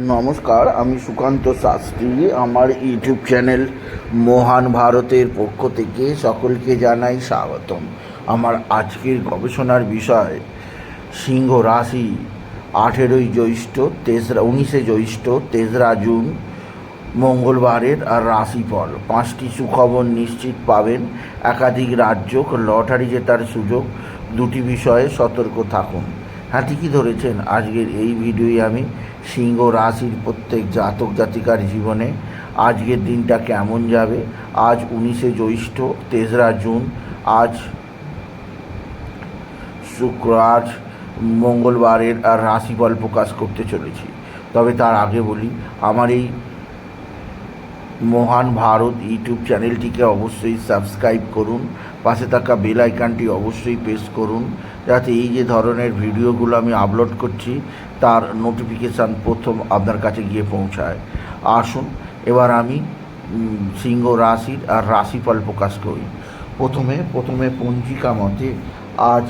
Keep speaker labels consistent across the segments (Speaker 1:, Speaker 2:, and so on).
Speaker 1: নমস্কার, আমি সুকান্ত শাস্ত্রী। আমার ইউটিউব চ্যানেল মহান ভারতের পক্ষ থেকে সকলকে জানাই স্বাগতম। আমার আজকের গবেষণার বিষয় সিংহ রাশি, 18ই জ্যৈষ্ঠ 19শে জ্যৈষ্ঠ 3রা জুন মঙ্গলবারের আর রাশিফল। 5টি সুখবর নিশ্চিত পাবেন, একাধিক রাজ্য, লটারি জেতার সুযোগ, 2টি বিষয়ে সতর্ক থাকুন। হ্যাঁ, ঠিকই ধরেছেন। আজকের এই ভিডিওয়ে আমি সিংহ রাশির প্রত্যেক জাতক জাতিকার জীবনে আজকের দিনটা কেমন যাবে। আজ 19শে জ্যৈষ্ঠ 3রা জুন, আজ আজ মঙ্গলবারের আর রাশিফল প্রকাশ করতে চলেছি। তবে তার আগে বলি, আমার এই মহান ভারত ইউটিউব চ্যানেলটিকে অবশ্যই সাবস্ক্রাইব করুন, পাশে থাকা বেল আইকনটি অবশ্যই প্রেস করুন, যাতে এই যে ধরনের ভিডিওগুলো আমি আপলোড করছি তার নোটিফিকেশান প্রথম আপনার কাছে গিয়ে পৌঁছায়। আসুন এবার আমি সিংহ রাশির আর রাশিফল প্রকাশ করি। প্রথমে পঞ্জিকা মতে আজ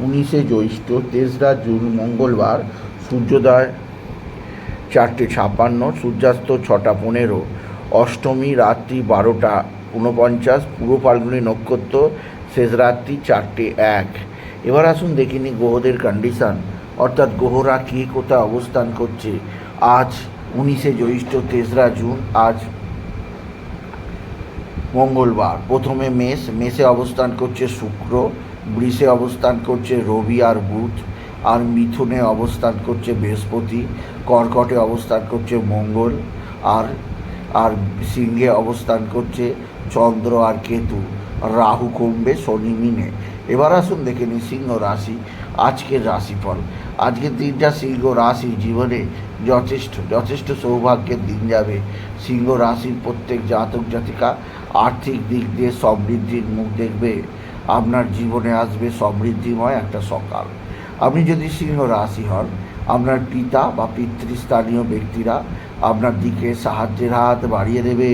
Speaker 1: 19শে জ্যৈষ্ঠ 3রা জুন মঙ্গলবার, সূর্যোদয় 4:56, সূর্যাস্ত 6:15, অষ্টমী রাত্রি 12:49, পূর্ব ফাল্গুনী নক্ষত্র, শেষ রাত্রি 4:01। এবার আসুন দেখিনি গ্রহদের কন্ডিশান, অর্থাৎ গ্রহরা কে কোথায় অবস্থান করছে। আজ 19শে জ্যৈষ্ঠ 3রা জুন, আজ মঙ্গলবার। প্রথমে মেষে অবস্থান করছে শুক্র, বৃষে অবস্থান করছে রবি আর বুধ, আর মিথুনে অবস্থান করছে বৃহস্পতি, কর্কটে অবস্থান করছে মঙ্গল, আর সিংহে অবস্থান করছে চন্দ্র আর কেতু, রাহু কুম্ভে, শনি মীনে। এবার আসুন দেখে নিই সিংহ রাশি আজকের রাশিফল। আজকের দিনটা সিংহ রাশি জীবনে যথেষ্ট সৌভাগ্যের দিন যাবে। সিংহ রাশির প্রত্যেক জাতক জাতিকা আর্থিক দিক দিয়ে সমৃদ্ধির মুখ দেখবে। আপনার জীবনে আসবে সমৃদ্ধিময় একটা সকাল। আপনি যদি সিংহ রাশি হন, আপনার পিতা বা পিতৃস্থানীয় ব্যক্তিরা আপনার দিকে সাহায্যের হাত বাড়িয়ে দেবে।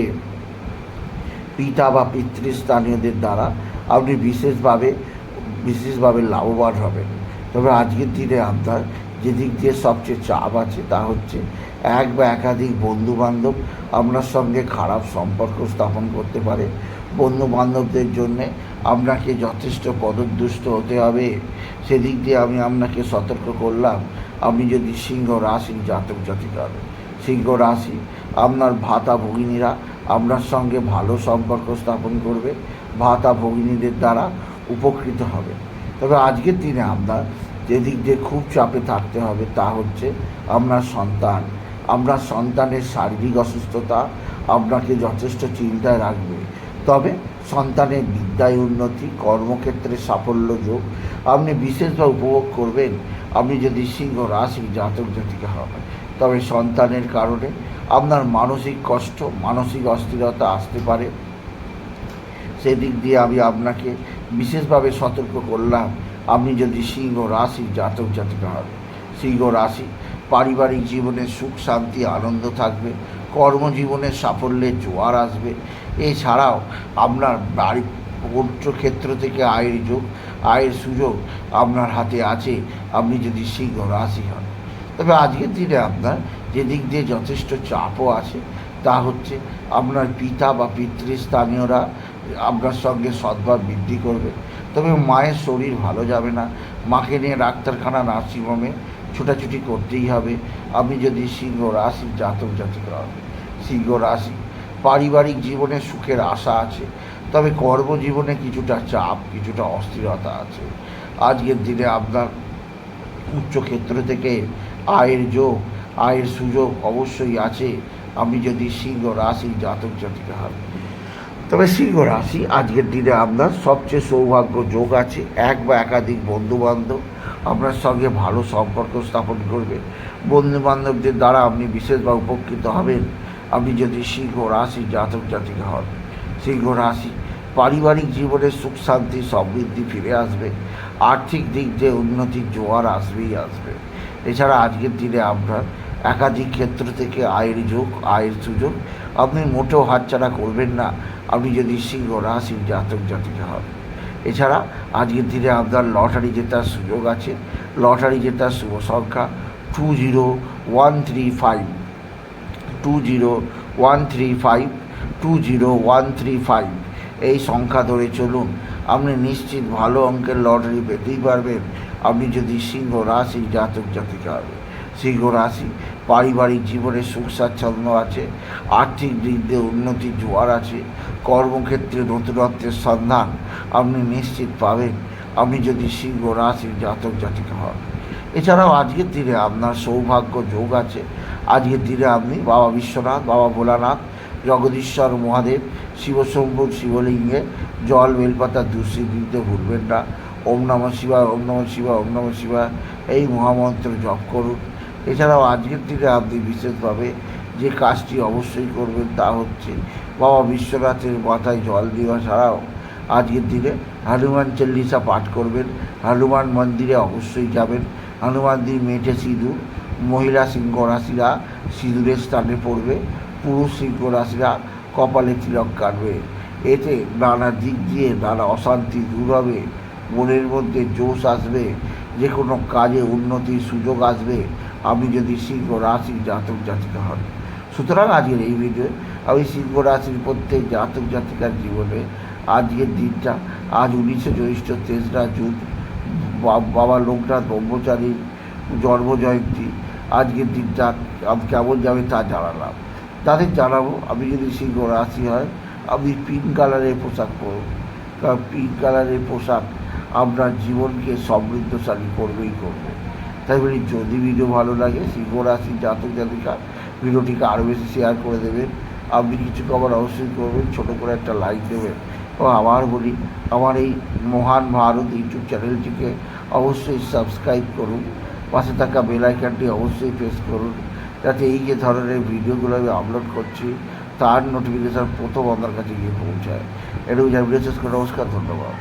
Speaker 1: পিতা বা পিতৃস্থানীয়দের দ্বারা আপনি বিশেষভাবে লাভবান হবেন। তবে আজকের দিনে আপনার যে দিক দিয়ে সবচেয়ে চাপ আছে তা হচ্ছে এক বা একাধিক বন্ধুবান্ধব আপনার সঙ্গে খারাপ সম্পর্ক স্থাপন করতে পারে। বন্ধুবান্ধবদের জন্যে আপনাকে যথেষ্ট পদদুষ্ট হতে হবে। সেদিক দিয়ে আমি আপনাকে সতর্ক করলাম। আপনি যদি সিংহ রাশির জাতক জাতিকা হন, সিংহ রাশি আপনার ভাতা ভগিনীরা আপনার সঙ্গে ভালো সম্পর্ক স্থাপন করবে, ভাতা ভগিনীদের দ্বারা উপকৃত হবে। তবে আজকের দিনে আপনার যে দিক দিয়ে খুব চাপে থাকতে হবে তা হচ্ছে আপনার সন্তানের শারীরিক অসুস্থতা আপনাকে যথেষ্ট চিন্তায় রাখবে। তবে সন্তানের বিদ্যায় উন্নতি, কর্মক্ষেত্রে সাফল্য যোগ আপনি বিশেষভাবে উপভোগ করবেন আপনি যদি সিংহ রাশি জাতক জাতিকা হবেন। তবে সন্তানের কারণে আপনার মানসিক কষ্ট, মানসিক অস্থিরতা আসতে পারে। সেদিক দিয়ে আমি আপনাকে বিশেষভাবে সতর্ক করলাম আপনি যদি সিংহ রাশি জাতক জাতিকা হন। সিংহ রাশি পারিবারিক জীবনে সুখ শান্তি আনন্দ থাকবে, কর্মজীবনে সাফল্যের জোয়ার আসবে। এছাড়াও আপনার বাড়ি ক্ষেত্র থেকে আয়ের সুযোগ আপনার হাতে আছে আপনি যদি সিংহ রাশি হন। তবে আজকের দিনে আপনার যে দিক দিয়ে যথেষ্ট চাপও আছে তা হচ্ছে আপনার পিতা বা পিতৃস্থানীয়রা আপনার সঙ্গে সদ্ভাব বৃদ্ধি করবে। তবে মায়ের শরীর ভালো যাবে না, মাকে নিয়ে ডাক্তারখানা নার্সিংহোমে ছোটাছুটি করতেই হবে আপনি যদি সিংহ রাশির জাতক জাতিকা হন। সিংহ রাশি পারিবারিক জীবনে সুখের আশা আছে, তবে কর্মজীবনে কিছুটা চাপ, কিছুটা অস্থিরতা আছে। আজকের দিনে আপনার উচ্চক্ষেত্র থেকে আয়ের সুযোগ অবশ্যই আছে আপনি যদি সিংহ রাশির জাতক জাতিকা হন। তবে সিংহ রাশি আজকের দিনে আপনার সবচেয়ে সৌভাগ্য যোগ আছে। এক বা একাধিক বন্ধুবান্ধব আপনার সঙ্গে ভালো সম্পর্ক স্থাপন করবে। বন্ধুবান্ধবদের দ্বারা আপনি বিশেষভাবে উপকৃত হবেন আপনি যদি সিংহ রাশি জাতক জাতিকা হন। সিংহ রাশি পারিবারিক জীবনে সুখ শান্তি সমৃদ্ধি ফিরে আসবে। আর্থিক দিক দিয়ে উন্নতির জোয়ার আসবে। এছাড়া আজকের দিনে আপনার একাধিক ক্ষেত্র থেকে আয়ের সুযোগ আপনি মোটেও হাতছাড়া করবেন না আপনি যদি সিংহ রাশির জাতক জাতিকা হন। এছাড়া আজকের দিনে আপনার লটারি জেতার সুযোগ আছে। লটারি জেতার শুভ সংখ্যা 20135, 20135, 20135। এই সংখ্যা ধরে চলুন, আপনি নিশ্চিত ভালো অঙ্কের লটারি পেতেই পারবেন আপনি যদি সিংহ রাশির জাতক জাতিকা হবে। সিংহ রাশি, পারিবারিক জীবনে সুখ স্বাচ্ছন্দ্য আছে, আর্থিক দিক দিয়ে উন্নতির জোয়ার আছে, কর্মক্ষেত্রে নতুনত্বের সন্ধান আপনি নিশ্চিত পাবেন আপনি যদি সিংহ রাশির জাতক জাতিকা হন। এছাড়াও আজকের দিনে আপনার সৌভাগ্য যোগ আছে। আজকের দিনে আপনি বাবা বিশ্বনাথ, বাবা ভোলানাথ, জগদীশ্বর মহাদেব, শিবশম্ভু শিবলিঙ্গে জল বেলপাতা দুশ্রী দিতে ভুলবেন না। ওম নমঃ শিবায়, ওম নমঃ শিবায়, ওম নমঃ শিবায় এই মহামন্ত্র জপ করুন। এছাড়াও আজকের দিনে আপনি বিশেষভাবে যে কাজটি অবশ্যই করবেন তা হচ্ছে বাবা বিশ্বনাথের মাথায় জল দেওয়া ছাড়াও আজকের দিনে হনুমান চল্লিশা পাঠ করবেন। হনুমান মন্দিরে অবশ্যই যাবেন। হনুমানজির মেটে সিঁদুর মহিলা সিংহ রাশিরা সিঁদুরের স্থানে পড়বে, পুরুষ সিংহ রাশিরা কপালে তিলক কাটবে। এতে নানা দিক দিয়ে নানা অশান্তি দূর হবে, মনের মধ্যে জোশ আসবে, যে কোনো কাজে উন্নতির সুযোগ আসবে আপনি যদি সিংহ রাশির জাতক জাতিকা হন। সুতরাং আজকের এই ভিডিওয়ে আমি সিংহ রাশির প্রত্যেক জাতক জাতিকার জীবনে আজকের দিনটা, আজ 19শে জ্যৈষ্ঠ 3রা জুন বাবা লোকনাথ ব্রহ্মচারীর জন্মজয়ন্তী, আজকের দিনটা কেমন যাবে তা জানালাম। তাদের জানাবো আপনি যদি সিংহ রাশি হয় আপনি পিঙ্ক কালারের পোশাক পরুন, কারণ পিঙ্ক কালারের পোশাক আপনার জীবনকে সমৃদ্ধশালী করবেই করবে। তাই বলি যদি ভিডিও ভালো লাগে সিংহ রাশির জাতক জাতিকা ভিডিওটিকে আরও বেশি শেয়ার করে দেবেন। আপনি কিছু কবার অবশ্যই করবেন, ছোটো করে একটা লাইক দেবেন। ও আবার বলি, আমার এই মহান ভারত ইউটিউব চ্যানেলটিকে অবশ্যই সাবস্ক্রাইব করুন, পাশে থাকা বেল আইকনটি অবশ্যই প্রেস করুন, যাতে এই যে ধরনের ভিডিওগুলো আমি আপলোড করছি তার নোটিফিকেশান প্রথম আপনার কাছে গিয়ে পৌঁছায়। এটুকু ভিডিও শেষ করে নমস্কার, ধন্যবাদ।